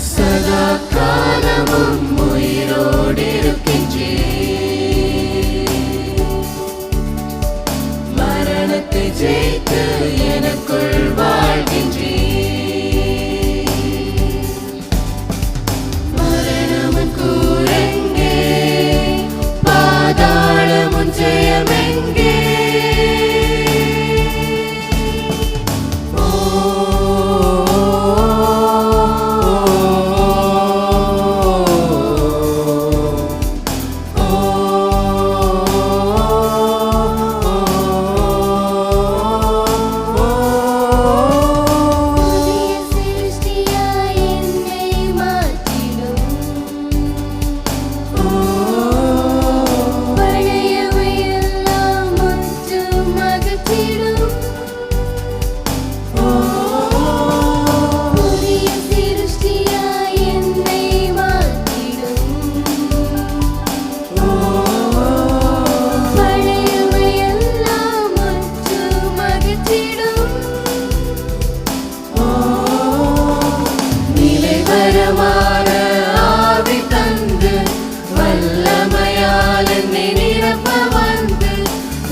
சதா காலமும் உயிரோடு மரணத்தை ஜெயித்து எனக்குள் வாழ்கின்றேன். மரணமும் கூரெங்கே, பாதாளமும் ஜெயமெங்கே.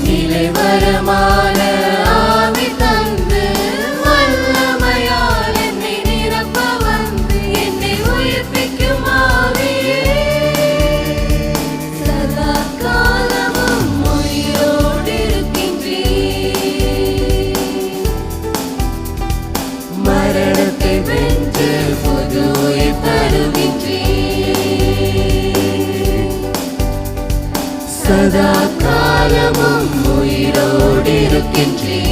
நிலைவரமான ஆவி தந்து வல்லமையால் என்னை நிரப்ப வந்து என்னை உயிர்ப்பிக்கும் ஆவியே. சதா காலமும் உயிரோடு இருக்கின்றேன். மரணத்தை வென்று புது உயிர் தருகின்றேன். சதா காலமும் உயிரோடு இருக்கின்றேன்.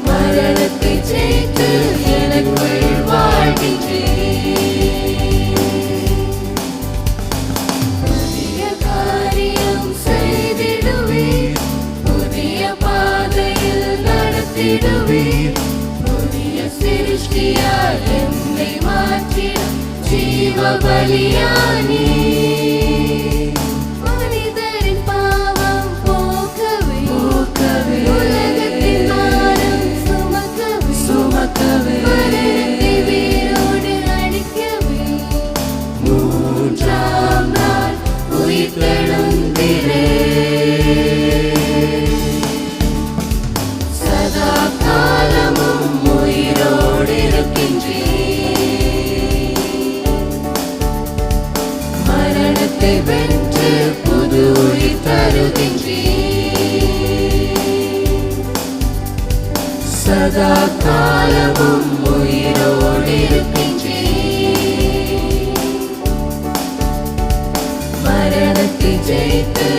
மரணத்தை ஜெயித்து எனக்குள் வாழ்கின்றேன். புதிய காரியம் செய்திடுவீர், புதிய பாதையில் நடத்திடுவீர். புதிய சிருஷ்டியாய் என்னை மாற்றிட ஜீவ பலியானி. மனிதரின் பாவம் போக்கவே உலகத்தின் பாரம் சுமக்கவே மரணத்தை வேரோடு அழிக்கவே மூன்றாம் நாள் உயிர்த்தெழுந்தீரே. சதா காலமும் உயிரோடு மரணத்தை வென்று புது உயிர் தருகின்றேன். சதா காலமும் உயிரோடு இருக்கின்றேன். மரணத்தை ஜெயித்து